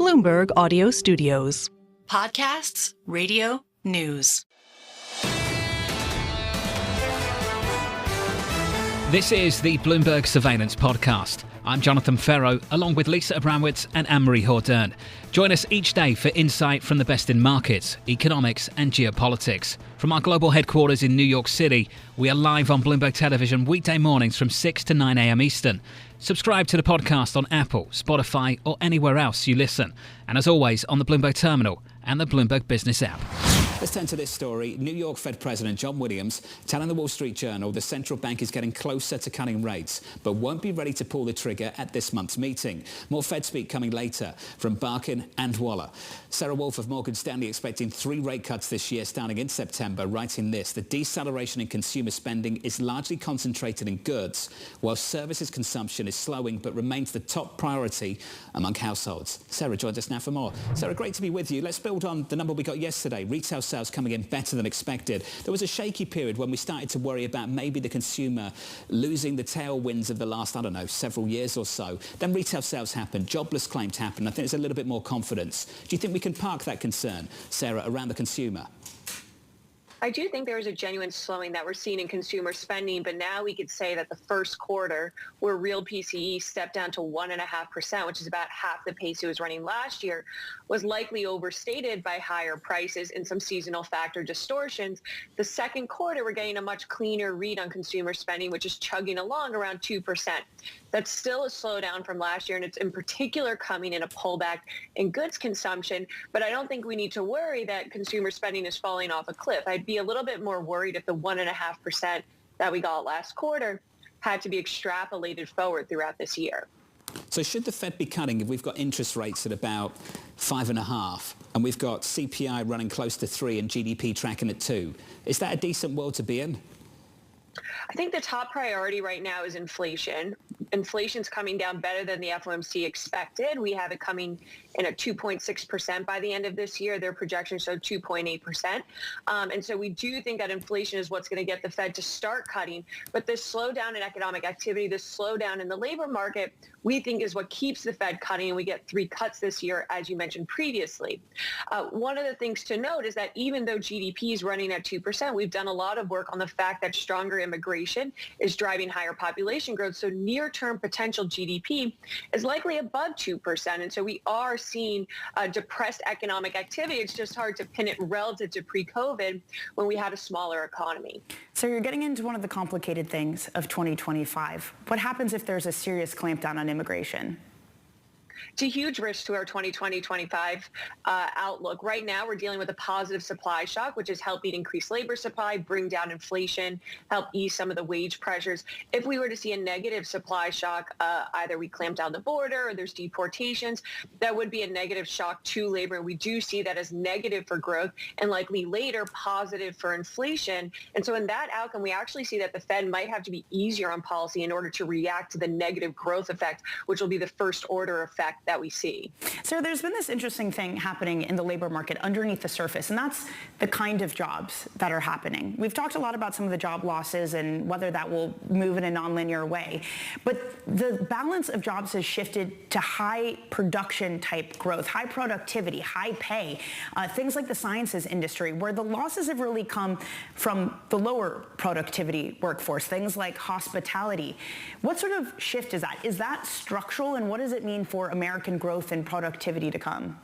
Bloomberg Audio Studios. Podcasts, radio, news. This is the Bloomberg Surveillance Podcast. I'm Jon Ferro, along with Lisa Abramowicz and Anne-Marie Hordern. Join us each day for insight from the best in markets, economics and geopolitics. From our global headquarters in New York City, we are live on Bloomberg Television weekday mornings from 6 to 9 a.m. Eastern. Subscribe to the podcast on Apple, Spotify or anywhere else you listen. And as always, on the Bloomberg Terminal and the Bloomberg Business app. Let's turn to this story. New York Fed President John Williams telling the Wall Street Journal the central bank is getting closer to cutting rates, but won't be ready to pull the trigger at this month's meeting. More Fed speak coming later from Barkin and Waller. Sarah Wolfe of Morgan Stanley expecting 3 rate cuts this year starting in September, writing this: the deceleration in consumer spending is largely concentrated in goods, while services consumption is slowing but remains the top priority among households. Sarah joins us now for more. Sarah, great to be with you. Let's build on the number we got yesterday. Retail sales coming in better than expected. There was a shaky period when we started to worry about maybe the consumer losing the tailwinds of the last, several years or so. Then retail sales happened, jobless claims happened. I think there's a little bit more confidence. Do you think we can park that concern, Sarah, around the consumer? I do think there is a genuine slowing that we're seeing in consumer spending, but now we could say that the first quarter, where real PCE stepped down to 1.5%, which is about half the pace it was running last year, was likely overstated by higher prices and some seasonal factor distortions. The second quarter, we're getting a much cleaner read on consumer spending, which is chugging along around 2%. That's still a slowdown from last year, and it's in particular coming in a pullback in goods consumption. But I don't think we need to worry that consumer spending is falling off a cliff. I'd be a little bit more worried if the 1.5% that we got last quarter had to be extrapolated forward throughout this year. So should the Fed be cutting if we've got interest rates at about 5.5 and we've got CPI running close to 3 and GDP tracking at 2? Is that a decent world to be in? I think the top priority right now is inflation. Inflation's coming down better than the FOMC expected. We have it coming in at 2.6% by the end of this year. Their projections show 2.8%. And so we do think that inflation is what's going to get the Fed to start cutting. But this slowdown in economic activity, this slowdown in the labor market, we think is what keeps the Fed cutting. And we get 3 cuts this year, as you mentioned previously. One of the things to note is that even though GDP is running at 2%, we've done a lot of work on the fact that stronger immigration is driving higher population growth. So near-term potential GDP is likely above 2%. And so we are seeing depressed economic activity. It's just hard to pin it relative to pre-COVID when we had a smaller economy. So you're getting into one of the complicated things of 2025. What happens if there's a serious clampdown on immigration? It's a huge risk to our 2020-25 outlook. Right now, we're dealing with a positive supply shock, which is helping increase labor supply, bring down inflation, help ease some of the wage pressures. If we were to see a negative supply shock, either we clamp down the border or there's deportations, that would be a negative shock to labor. And we do see that as negative for growth and likely later positive for inflation. And so in that outcome, we actually see that the Fed might have to be easier on policy in order to react to the negative growth effect, which will be the first order effect that we see. So there's been this interesting thing happening in the labor market underneath the surface, and that's the kind of jobs that are happening. We've talked a lot about some of the job losses and whether that will move in a nonlinear way, but the balance of jobs has shifted to high production type growth, high productivity, high pay, things like the sciences industry, where the losses have really come from the lower productivity workforce, things like hospitality. What sort of shift is that? Is that structural, and what does it mean for American growth and productivity to come?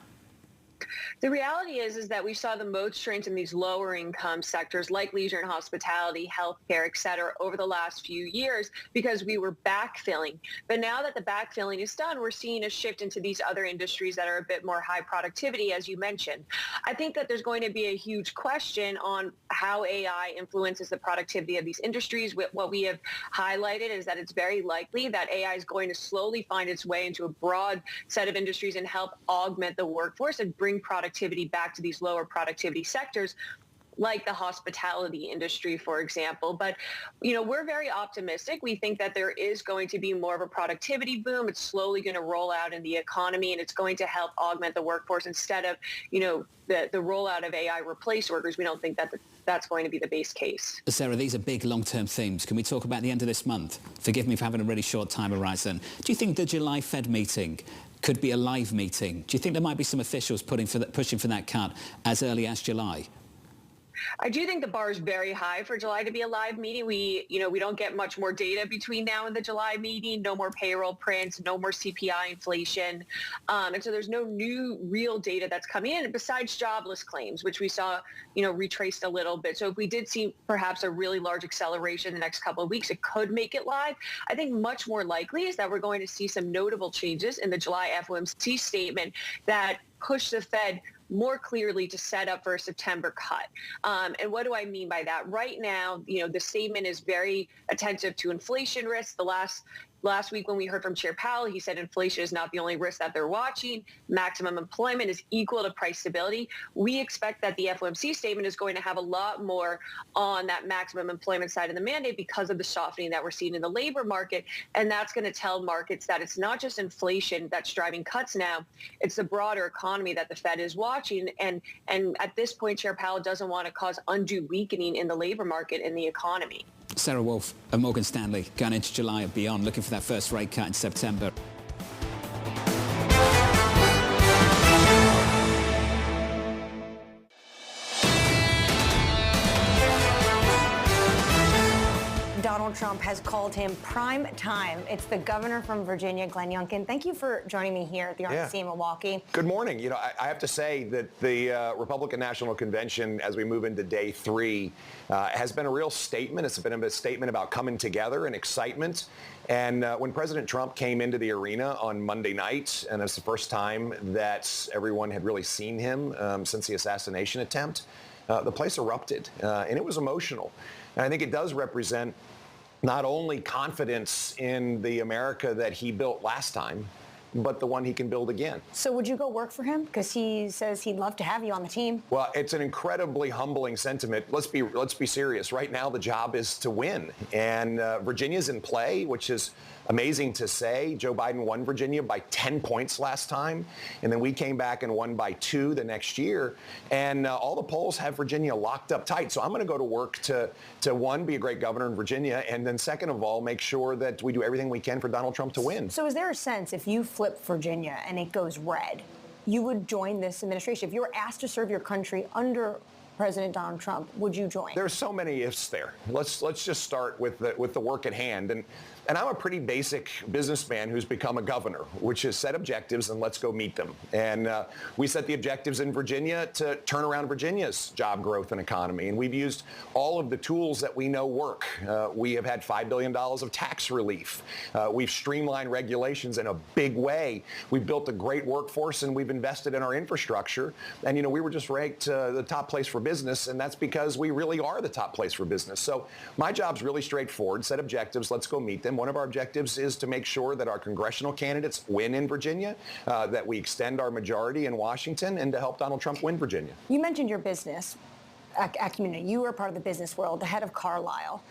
The reality is that we saw the most strength in these lower income sectors like leisure and hospitality, healthcare, et cetera, over the last few years because we were backfilling. But now that the backfilling is done, we're seeing a shift into these other industries that are a bit more high productivity, as you mentioned. I think that there's going to be a huge question on how AI influences the productivity of these industries. What we have highlighted is that it's very likely that AI is going to slowly find its way into a broad set of industries and help augment the workforce and bring productivity back to these lower productivity sectors. like the hospitality industry, for example. But, we're very optimistic. We think that there is going to be more of a productivity boom. It's slowly going to roll out in the economy, and it's going to help augment the workforce instead of, the rollout of AI replace workers. We don't think that that's going to be the base case. Sarah, these are big long-term themes. Can we talk about the end of this month? Forgive me for having a really short time horizon. Do you think the July Fed meeting could be a live meeting? Do you think there might be some officials pushing for that cut as early as July? I do think the bar is very high for July to be a live meeting. We don't get much more data between now and the July meeting. No more payroll prints, no more CPI inflation. And so there's no new real data that's coming in besides jobless claims, which we saw, retraced a little bit. So if we did see perhaps a really large acceleration in the next couple of weeks, it could make it live. I think much more likely is that we're going to see some notable changes in the July FOMC statement that push the Fed more clearly to set up for a September cut. And what do I mean by that? Right now, the statement is very attentive to inflation risks. The last week when we heard from Chair Powell, he said inflation is not the only risk that they're watching. Maximum employment is equal to price stability. We expect that the FOMC statement is going to have a lot more on that maximum employment side of the mandate because of the softening that we're seeing in the labor market. And that's going to tell markets that it's not just inflation that's driving cuts now. It's the broader economy that the Fed is watching. And at this point, Chair Powell doesn't want to cause undue weakening in the labor market and the economy. Sarah Wolfe of Morgan Stanley, going into July and beyond, looking for that first rate cut in September. Donald Trump has called him prime time. It's the governor from Virginia, Glenn Youngkin. Thank you for joining me here at the RNC in Milwaukee. Good morning. I have to say that the Republican National Convention, as we move into day 3, has been a real statement. It's been a statement about coming together and excitement. And when President Trump came into the arena on Monday night, and it's the first time that everyone had really seen him since the assassination attempt, the place erupted, and it was emotional. And I think it does represent not only confidence in the America that he built last time, but the one he can build again. So would you go work for him? Because he says he'd love to have you on the team. Well, it's an incredibly humbling sentiment. Let's be serious. Right now, the job is to win. And Virginia's in play, which is amazing to say. Joe Biden won Virginia by 10 points last time. And then we came back and won by 2 the next year. And all the polls have Virginia locked up tight. So I'm going to go to work to one, be a great governor in Virginia. And then second of all, make sure that we do everything we can for Donald Trump to win. So is there a sense if you flip Virginia and it goes red, you would join this administration? If you were asked to serve your country under President Donald Trump, would you join? There's so many ifs there. Let's just start with the work at hand. And I'm a pretty basic businessman who's become a governor, which is set objectives and let's go meet them. And we set the objectives in Virginia to turn around Virginia's job growth and economy. And we've used all of the tools that we know work. We have had $5 billion of tax relief. We've streamlined regulations in a big way. We've built a great workforce and we've invested in our infrastructure. And, we were just ranked the top place for business. And that's because we really are the top place for business. So my job's really straightforward. Set objectives. Let's go meet them. One of our objectives is to make sure that our congressional candidates win in Virginia, that we extend our majority in Washington, and to help Donald Trump win Virginia. You mentioned your business acumen. You were part of the business world, the head of Carlyle.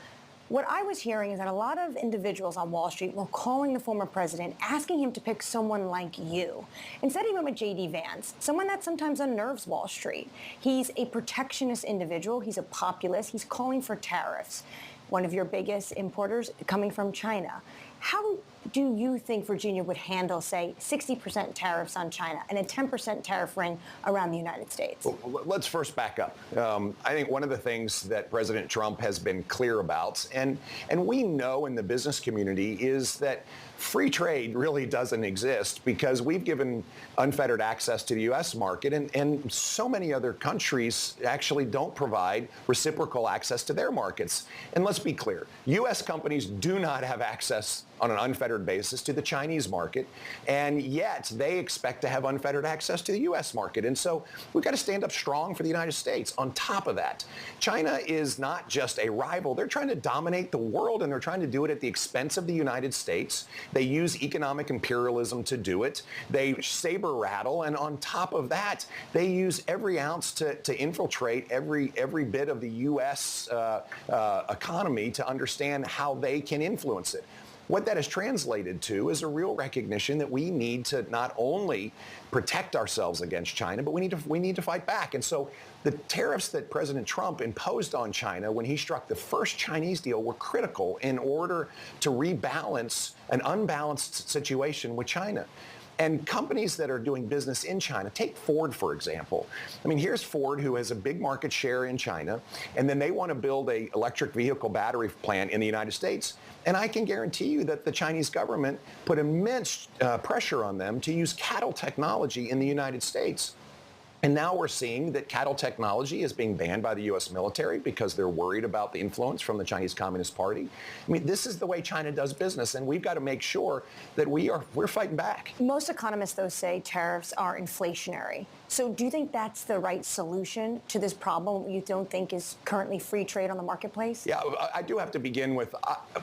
What I was hearing is that a lot of individuals on Wall Street were calling the former president, asking him to pick someone like you. Instead, he went with J.D. Vance, someone that sometimes unnerves Wall Street. He's a protectionist individual. He's a populist. He's calling for tariffs. One of your biggest importers coming from China. How do you think Virginia would handle, say, 60% tariffs on China and a 10% tariff ring around the United States? Well, let's first back up. I think one of the things that President Trump has been clear about, and we know in the business community, is that free trade really doesn't exist because we've given unfettered access to the U.S. market, and so many other countries actually don't provide reciprocal access to their markets. And let's be clear, U.S. companies do not have access on an unfettered basis to the Chinese market, and yet they expect to have unfettered access to the U.S. market. And so we've got to stand up strong for the United States. On top of that, China is not just a rival. They're trying to dominate the world, and they're trying to do it at the expense of the United States. They use economic imperialism to do it. They saber rattle, and on top of that, they use every ounce to infiltrate every bit of the U.S. Economy to understand how they can influence it. What that is translated to is a real recognition that we need to not only protect ourselves against China, but we need to fight back. And so the tariffs that President Trump imposed on China when he struck the first Chinese deal were critical in order to rebalance an unbalanced situation with China. And companies that are doing business in China, take Ford, for example. I mean, here's Ford, who has a big market share in China, and then they want to build an electric vehicle battery plant in the United States. And I can guarantee you that the Chinese government put immense pressure on them to use cattle technology in the United States. And now we're seeing that cattle technology is being banned by the U.S. military because they're worried about the influence from the Chinese Communist Party. I mean, this is the way China does business, and we've got to make sure that we're fighting back. Most economists, though, say tariffs are inflationary. So do you think that's the right solution to this problem you don't think is currently free trade on the marketplace? Yeah, I do have to begin with,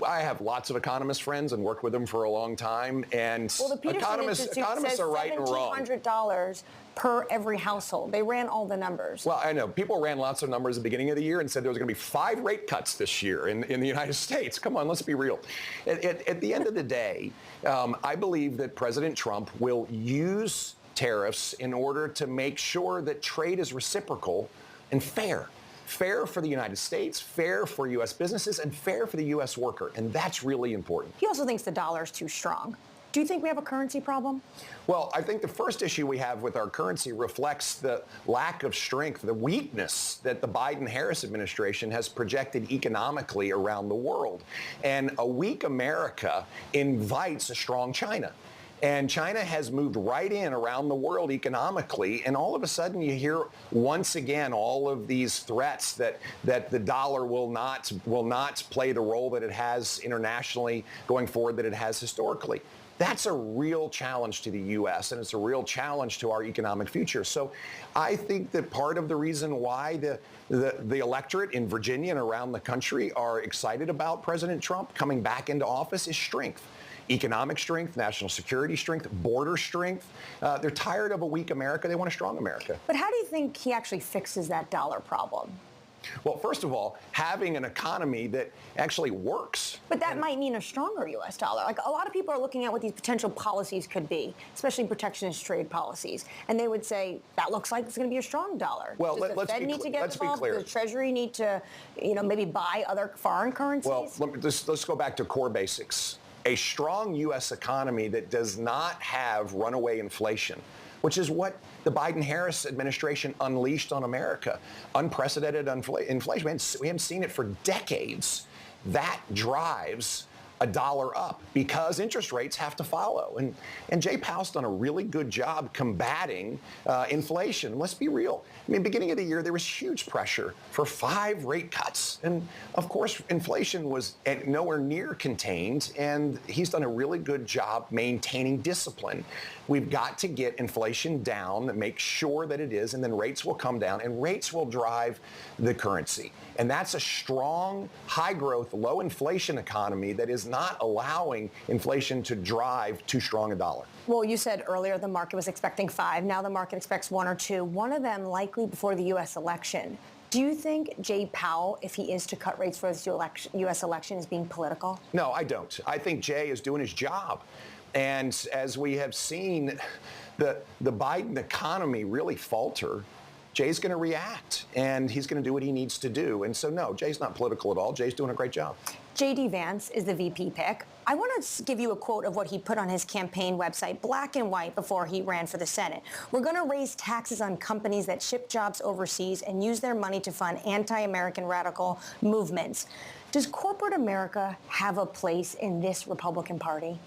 I have lots of economist friends and worked with them for a long time, and well, the Peterson economists says are right and wrong. $1,700 per every household. They ran all the numbers. Well, I know. People ran lots of numbers at the beginning of the year and said there was going to be 5 rate cuts this year in the United States. Come on, let's be real. At the end of the day, I believe that President Trump will use tariffs in order to make sure that trade is reciprocal and fair. Fair for the United States, fair for U.S. businesses, and fair for the U.S. worker. And that's really important. He also thinks the dollar is too strong. Do you think we have a currency problem? Well, I think the first issue we have with our currency reflects the lack of strength, the weakness that the Biden-Harris administration has projected economically around the world. And a weak America invites a strong China. And China has moved right in around the world economically, and all of a sudden you hear once again all of these threats that the dollar will not play the role that it has internationally going forward, that it has historically. That's a real challenge to the U.S., and it's a real challenge to our economic future. So I think that part of the reason why the electorate in Virginia and around the country are excited about President Trump coming back into office is strength. Economic strength, national security strength, border strength. They're tired of a weak America. They want a strong America. But how do you think he actually fixes that dollar problem? Well, first of all, having an economy that actually works. But that might mean a stronger U.S. dollar. Like, a lot of people are looking at what these potential policies could be, especially protectionist trade policies. And they would say, that looks like it's going to be a strong dollar. Well, Does the Fed need to get involved? Does the Treasury need to, maybe buy other foreign currencies? Well, let's go back to core basics. A strong U.S. economy that does not have runaway inflation, which is what the Biden-Harris administration unleashed on America. Unprecedented inflation. We haven't seen it for decades. That drives a dollar up because interest rates have to follow. And Jay Powell's done a really good job combating inflation. Let's be real. I mean, beginning of the year, there was huge pressure for 5 rate cuts. And of course, inflation was nowhere near contained. And he's done a really good job maintaining discipline. We've got to get inflation down, make sure that it is, and then rates will come down, and rates will drive the currency. And that's a strong, high-growth, low-inflation economy that is not allowing inflation to drive too strong a dollar. Well, you said earlier the market was expecting 5. Now the market expects 1 or 2. One of them likely before the U.S. election. Do you think Jay Powell, if he is to cut rates for this U.S. election, is being political? No, I don't. I think Jay is doing his job. And as we have seen the Biden economy really falter, Jay's going to react, and he's going to do what he needs to do. And so, no, Jay's not political at all. Jay's doing a great job. J.D. Vance is the VP pick. I want to give you a quote of what he put on his campaign website, black and white, before he ran for the Senate. We're going to raise taxes on companies that ship jobs overseas and use their money to fund anti-American radical movements. Does corporate America have a place in this Republican Party?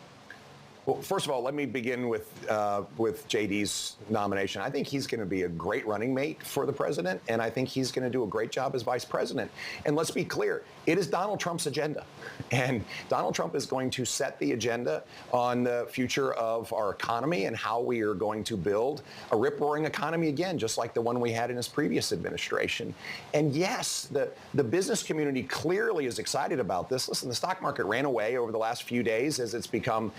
Well, first of all, let me begin with JD's nomination. I think he's going to be a great running mate for the president, and I think he's going to do a great job as vice president. And let's be clear, it is Donald Trump's agenda. And Donald Trump is going to set the agenda on the future of our economy and how we are going to build a rip-roaring economy again, just like the one we had in his previous administration. And yes, the business community clearly is excited about this. Listen, the stock market ran away over the last few days as it's become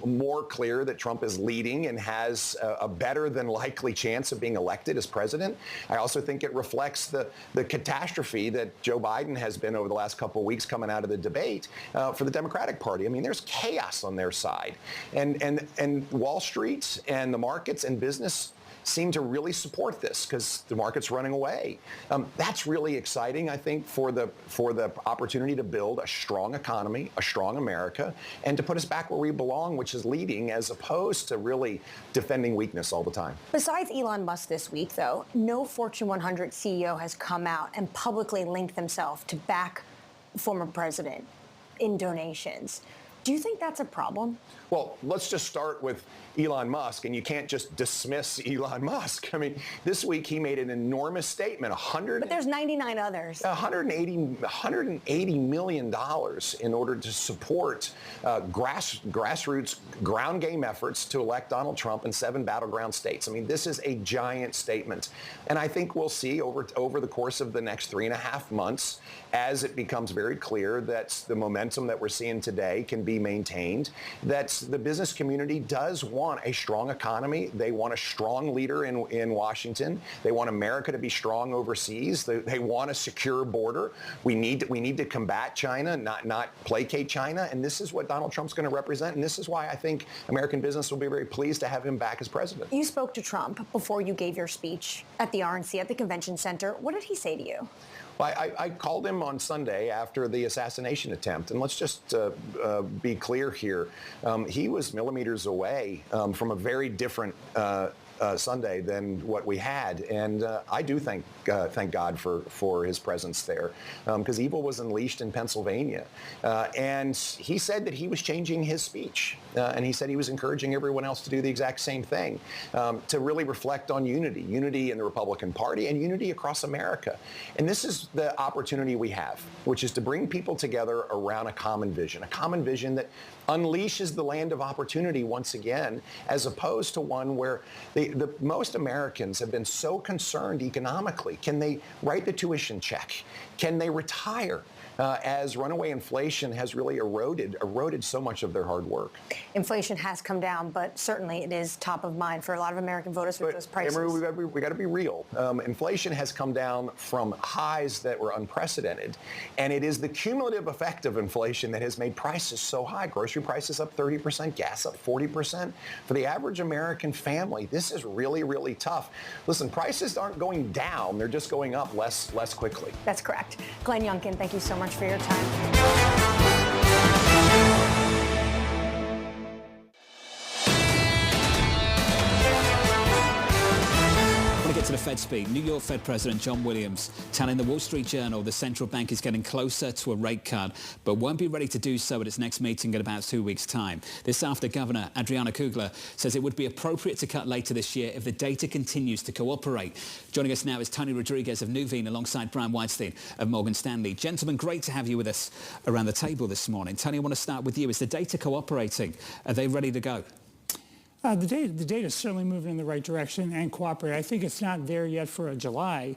more clear that Trump is leading and has a better than likely chance of being elected as president. I also think it reflects the catastrophe that Joe Biden has been over the last couple of weeks coming out of the debate for the Democratic Party. I mean, there's chaos on their side. And Wall Street and the markets and business seem to really support this because the market's running away. That's really exciting, I think, for the opportunity to build a strong economy, a strong America, and to put us back where we belong, which is leading, as opposed to really defending weakness all the time. Besides Elon Musk this week, though, no Fortune 100 CEO has come out and publicly linked themselves to back former president in donations. Do you think that's a problem? Well, let's just start with Elon Musk, and you can't just dismiss Elon Musk. I mean, this week he made an enormous statement, But there's 99 others. $180 million in order to support grassroots ground game efforts to elect Donald Trump in 7 battleground states. I mean, this is a giant statement. And I think we'll see over the course of the next 3.5 months, as it becomes very clear that the momentum that we're seeing today can be maintained, that the business community does want a strong economy. They want a strong leader in Washington. They want America to be strong overseas. They want a secure border. We need to combat China, not placate China. And this is what Donald Trump's going to represent. And this is why I think American business will be very pleased to have him back as president. You spoke to Trump before you gave your speech at the RNC at the convention center. What did he say to you? Well, I called him on Sunday after the assassination attempt, and let's just be clear here. He was millimeters away from a very different Sunday than what we had, and I do thank God for his presence there, because evil was unleashed in Pennsylvania, and he said that he was changing his speech, and he said he was encouraging everyone else to do the exact same thing, to really reflect on unity in the Republican Party and unity across America. And this is the opportunity we have, which is to bring people together around a common vision that unleashes the land of opportunity once again, as opposed to one where the most Americans have been so concerned economically. Can they write the tuition check? Can they retire? As runaway inflation has really eroded so much of their hard work. Inflation has come down, but certainly it is top of mind for a lot of American voters with those prices. Emery, we got to be real. Inflation has come down from highs that were unprecedented, and it is the cumulative effect of inflation that has made prices so high. Grocery prices up 30%, gas up 40%. For the average American family, this is really, really tough. Listen, prices aren't going down; they're just going up less quickly. That's correct. Glenn Youngkin, thank you so much for your time. To the Fed speak, New York Fed President John Williams telling the Wall Street Journal the central bank is getting closer to a rate cut, but won't be ready to do so at its next meeting in about 2 weeks' time. This after Governor Adriana Kugler says it would be appropriate to cut later this year if the data continues to cooperate. Joining us now is Tony Rodriguez of Nuveen alongside Brian Weinstein of Morgan Stanley. Gentlemen, great to have you with us around the table this morning. Tony, I want to start with you. Is the data cooperating? Are they ready to go? The data is certainly moving in the right direction and cooperating. I think it's not there yet for a July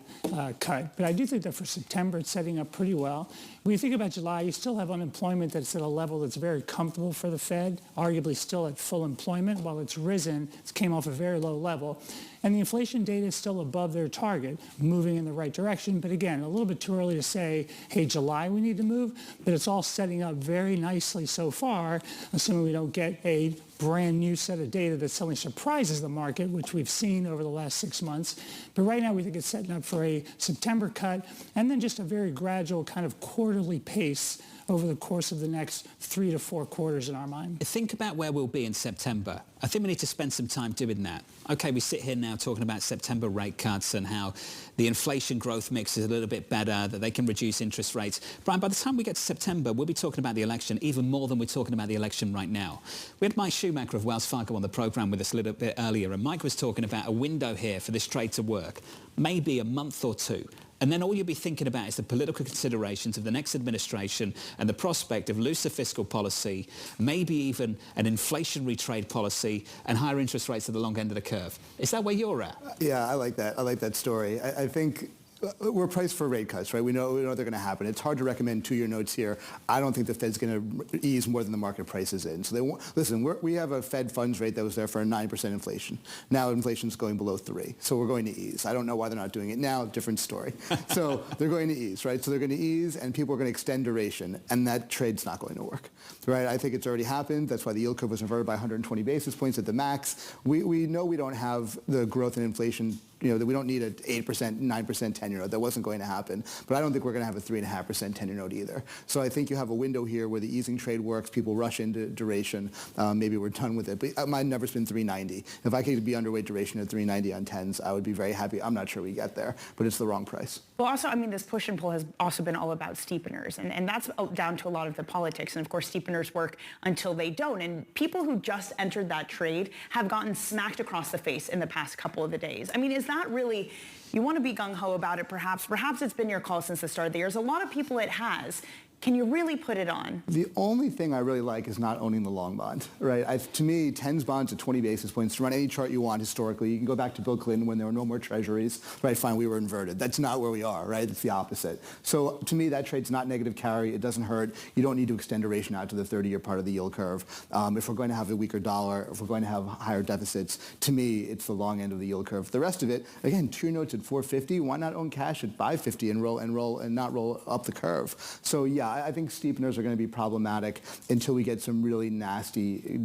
cut, but I do think that for September it's setting up pretty well. When you think about July, you still have unemployment that's at a level that's very comfortable for the Fed, arguably still at full employment. While it's risen, it came off a very low level. And the inflation data is still above their target, moving in the right direction. But again, a little bit too early to say, hey, July we need to move, but it's all setting up very nicely so far, assuming we don't get a brand new set of data that suddenly surprises the market, which we've seen over the last 6 months. But right now we think it's setting up for a September cut and then just a very gradual kind of quarterly pace over the course of the next 3 to 4 quarters in our mind. Think about where we'll be in September. I think we need to spend some time doing that. Okay, we sit here now talking about September rate cuts and how the inflation growth mix is a little bit better, that they can reduce interest rates. Brian, by the time we get to September, we'll be talking about the election even more than we're talking about the election right now. We had Mike Schumacher of Wells Fargo on the program with us a little bit earlier, and Mike was talking about a window here for this trade to work, maybe a month or two. And then all you'll be thinking about is the political considerations of the next administration and the prospect of looser fiscal policy, maybe even an inflationary trade policy and higher interest rates at the long end of the curve. Is that where you're at? Yeah, I like that. I like that story. I think we're priced for rate cuts, right? We know they're going to happen. It's hard to recommend 2-year notes here. I don't think the Fed's going to ease more than the market prices in. So they won't. Listen, we have a Fed funds rate that was there for a 9% inflation. Now inflation's going below 3, so we're going to ease. I don't know why they're not doing it now. Different story. So they're going to ease, right? So they're going to ease, and people are going to extend duration, and that trade's not going to work, right? I think it's already happened. That's why the yield curve was inverted by 120 basis points at the max. We know we don't have the growth in inflation. That we don't need an 8%, 9% 10-year note. That wasn't going to happen. But I don't think we're going to have a 3.5% 10-year note either. So I think you have a window here where the easing trade works. People rush into duration. Maybe we're done with it. But my number's been 390. If I could be underweight duration at 390 on 10s, I would be very happy. I'm not sure we get there, but it's the wrong price. Well, also, I mean, this push and pull has also been all about steepeners. And that's down to a lot of the politics. And, of course, steepeners work until they don't. And people who just entered that trade have gotten smacked across the face in the past couple of the days. I mean, is that really, you want to be gung-ho about it, perhaps it's been your call since the start of the year. There's a lot of people it has. Can you really put it on? The only thing I really like is not owning the long bond, right? To me, 10s bonds at 20 basis points, to run any chart you want historically. You can go back to Bill Clinton when there were no more treasuries, right? Fine, we were inverted. That's not where we are, right? It's the opposite. So to me, that trade's not negative carry. It doesn't hurt. You don't need to extend duration out to the 30-year part of the yield curve. If we're going to have a weaker dollar, if we're going to have higher deficits, to me, it's the long end of the yield curve. The rest of it, again, 2-year notes at 450. Why not own cash at 550 and not roll up the curve? So yeah, I think steepeners are going to be problematic until we get some really nasty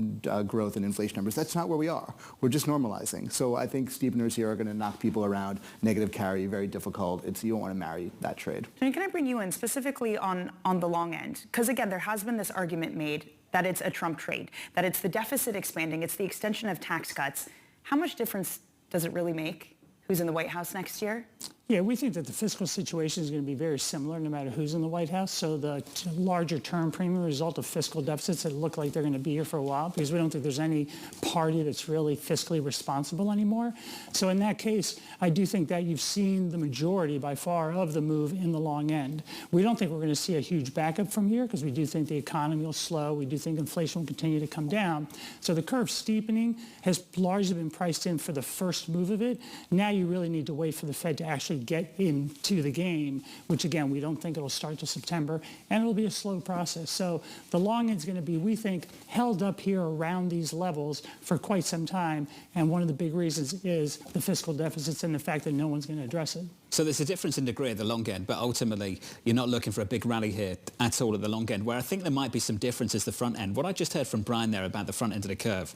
growth in inflation numbers. That's not where we are. We're just normalizing. So I think steepeners here are going to knock people around. Negative carry, very difficult. You don't want to marry that trade. And can I bring you in specifically on the long end? Because again, there has been this argument made that it's a Trump trade, that it's the deficit expanding, it's the extension of tax cuts. How much difference does it really make? Who's in the White House next year? Yeah, we think that the fiscal situation is going to be very similar no matter who's in the White House. So the larger term premium result of fiscal deficits that look like they're going to be here for a while because we don't think there's any party that's really fiscally responsible anymore. So in that case, I do think that you've seen the majority by far of the move in the long end. We don't think we're going to see a huge backup from here because we do think the economy will slow. We do think inflation will continue to come down. So the curve steepening has largely been priced in for the first move of it. Now you really need to wait for the Fed to actually get into the game, which again, we don't think it'll start till September, and it'll be a slow process. So the long end's going to be, we think, held up here around these levels for quite some time, and one of the big reasons is the fiscal deficits and the fact that no one's going to address it. So there's a difference in degree at the long end, but ultimately you're not looking for a big rally here at all at the long end, where I think there might be some differences the front end. What I just heard from Brian there about the front end of the curve,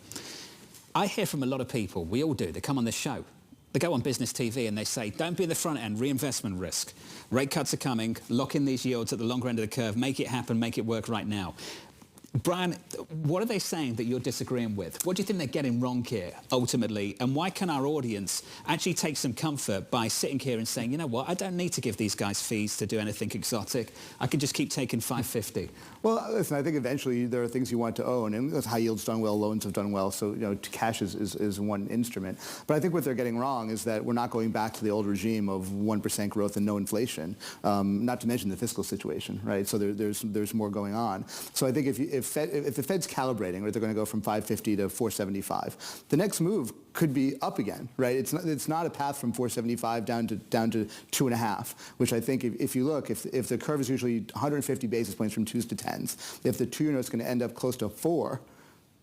I hear from a lot of people, we all do, they come on this show, they go on business TV and they say, don't be in the front end, reinvestment risk. Rate cuts are coming, lock in these yields at the longer end of the curve, make it happen, make it work right now. Brian, what are they saying that you're disagreeing with? What do you think they're getting wrong here, ultimately? And why can our audience actually take some comfort by sitting here and saying, you know what, I don't need to give these guys fees to do anything exotic. I can just keep taking 550. Well, listen, I think eventually there are things you want to own, and that's high yield's done well, loans have done well, so cash is one instrument. But I think what they're getting wrong is that we're not going back to the old regime of 1% growth and no inflation, not to mention the fiscal situation, right? So there's more going on. So I think if the Fed's calibrating, right, they're going to go from 550 to 475. The next move could be up again, right? It's not a path from 475 down to 2.5, which I think if you look, if the curve is usually 150 basis points from 2s to 10s, if the 2-year note's going to end up close to 4,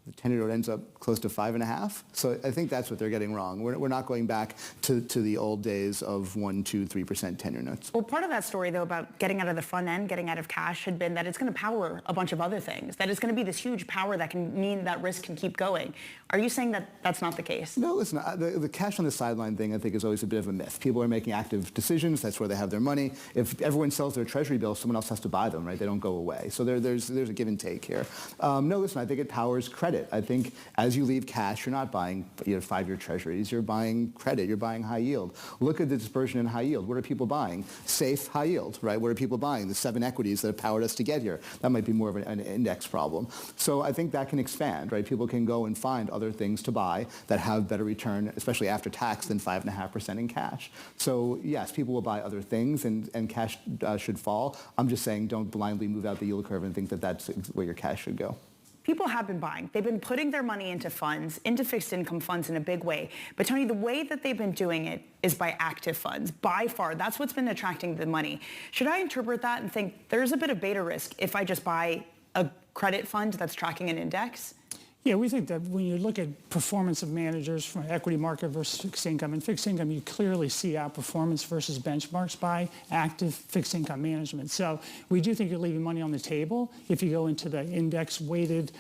the 10-year note ends up close to 5.5. So I think that's what they're getting wrong. We're not going back to the old days of 1%, 2%, 3% 10-year notes. Well, part of that story, though, about getting out of the front end, getting out of cash, had been that it's going to power a bunch of other things, that it's going to be this huge power that can mean that risk can keep going. Are you saying that that's not the case? No, listen, the cash on the sideline thing, I think, is always a bit of a myth. People are making active decisions. That's where they have their money. If everyone sells their treasury bills, someone else has to buy them, right? They don't go away. So there's a give and take here. No, listen, I think it powers credit. I think as you leave cash, you're not buying 5-year treasuries. You're buying credit. You're buying high yield. Look at the dispersion in high yield. What are people buying? Safe high yield, right? What are people buying? The 7 equities that have powered us to get here. That might be more of an index problem. So I think that can expand, right? People can go and find other things to buy that have better return, especially after tax, than 5.5% in cash. So yes, people will buy other things, and cash should fall. I'm just saying, don't blindly move out the yield curve and think that that's where your cash should go. People have been buying. They've been putting their money into funds, into fixed income funds in a big way. But Tony, the way that they've been doing it is by active funds. By far, that's what's been attracting the money. Should I interpret that and think there's a bit of beta risk if I just buy a credit fund that's tracking an index? Yeah, we think that when you look at performance of managers from equity market versus fixed income, in fixed income you clearly see outperformance versus benchmarks by active fixed income management. So we do think you're leaving money on the table if you go into the index weighted,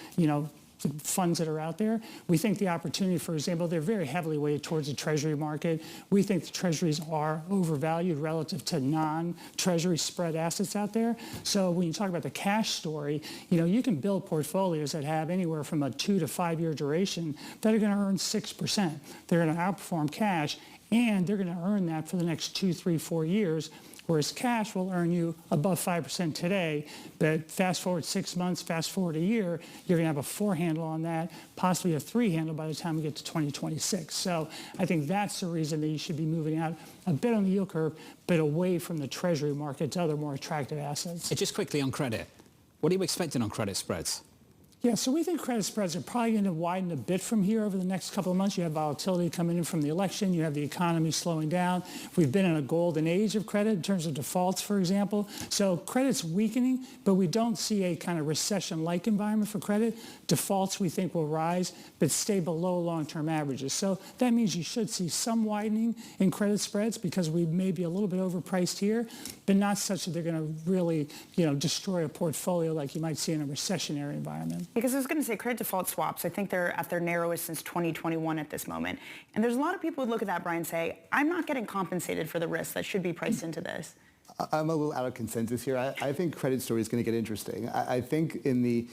funds that are out there. We think the opportunity, for example, they're very heavily weighted towards the treasury market. We think the treasuries are overvalued relative to non-treasury spread assets out there. So when you talk about the cash story, you can build portfolios that have anywhere from a 2 to 5 year duration that are going to earn 6%. They're going to outperform cash, and they're going to earn that for the next 2, 3, 4 years. Whereas cash will earn you above 5% today, but fast forward 6 months, fast forward a year, you're going to have a 4 handle on that, possibly a 3 handle by the time we get to 2026. So I think that's the reason that you should be moving out a bit on the yield curve, but away from the treasury market to other more attractive assets. Just quickly on credit, what are you expecting on credit spreads? Yeah, so we think credit spreads are probably going to widen a bit from here over the next couple of months. You have volatility coming in from the election. You have the economy slowing down. We've been in a golden age of credit in terms of defaults, for example. So credit's weakening, but we don't see a kind of recession-like environment for credit. Defaults, we think, will rise, but stay below long-term averages. So that means you should see some widening in credit spreads because we may be a little bit overpriced here, but not such that they're going to really, destroy a portfolio like you might see in a recessionary environment. Because I was going to say credit default swaps, I think they're at their narrowest since 2021 at this moment. And there's a lot of people who look at that, Brian, and say, I'm not getting compensated for the risk that should be priced into this. I'm a little out of consensus here. I think credit story is going to get interesting. I think in the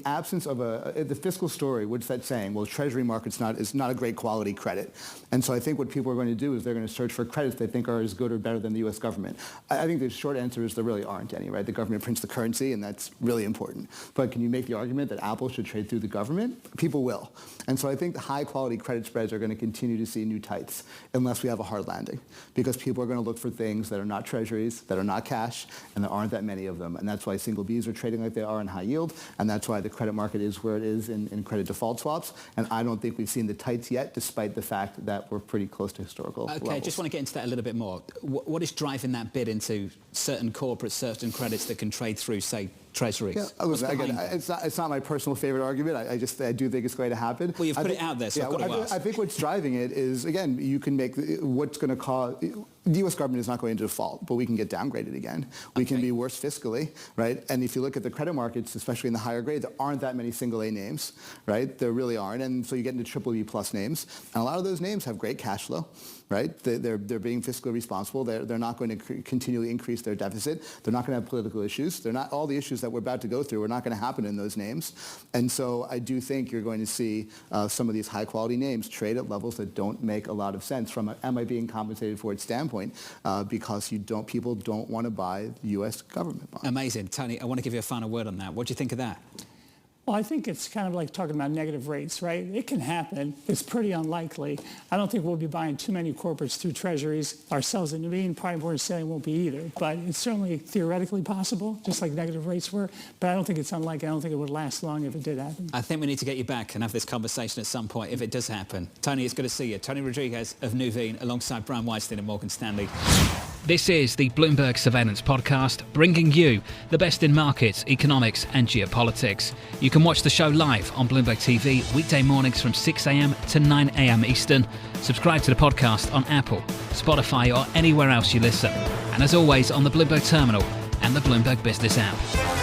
absence of the fiscal story, what's that saying? Well, treasury market's is not a great quality credit. And so I think what people are going to do is they're going to search for credits they think are as good or better than the U.S. government. I think the short answer is there really aren't any, right? The government prints the currency, and that's really important. But can you make the argument that Apple should trade through the government? People will. And so I think the high-quality credit spreads are going to continue to see new tights unless we have a hard landing, because people are going to look for things that are not treasuries, that are not cash, and there aren't that many of them. And that's why single Bs are trading like they are in high yield, and that's why the credit market is where it is in credit default swaps. And I don't think we've seen the tights yet, despite the fact that we're pretty close to historical levels. I just want to get into that a little bit more. What is driving that bid into certain corporates, certain credits that can trade through, say, treasuries? Yeah, listen, again, it's not my personal favorite argument. I do think it's going to happen. Well, you've put it out there, so I've got to ask. I think what's driving it is, again, you can make what's going to cause... The U.S. government is not going into default, but we can get downgraded again. We can be worse fiscally, right? And if you look at the credit markets, especially in the higher grade, there aren't that many single A names, right? There really aren't. And so you get into triple B plus names. And a lot of those names have great cash flow, right? They're being fiscally responsible. They're not going to continually increase their deficit. They're not going to have political issues. They're not all the issues that we're about to go through are not going to happen in those names. And so I do think you're going to see some of these high quality names trade at levels that don't make a lot of sense from am I being compensated for it standpoint, because people don't want to buy U.S. government bonds. Amazing. Tony, I want to give you a final word on that. What do you think of that? Well, I think it's kind of like talking about negative rates, right? It can happen. It's pretty unlikely. I don't think we'll be buying too many corporates through treasuries. Ourselves at Nuveen, probably Morgan Stanley won't be either. But it's certainly theoretically possible, just like negative rates were. But I don't think it's unlikely. I don't think it would last long if it did happen. I think we need to get you back and have this conversation at some point if it does happen. Tony, it's good to see you. Tony Rodriguez of Nuveen alongside Brian Weinstein at Morgan Stanley. This is the Bloomberg Surveillance Podcast, bringing you the best in markets, economics and geopolitics. You can watch the show live on Bloomberg TV weekday mornings from 6 a.m. to 9 a.m. Eastern. Subscribe to the podcast on Apple, Spotify or anywhere else you listen. And as always, on the Bloomberg Terminal and the Bloomberg Business app.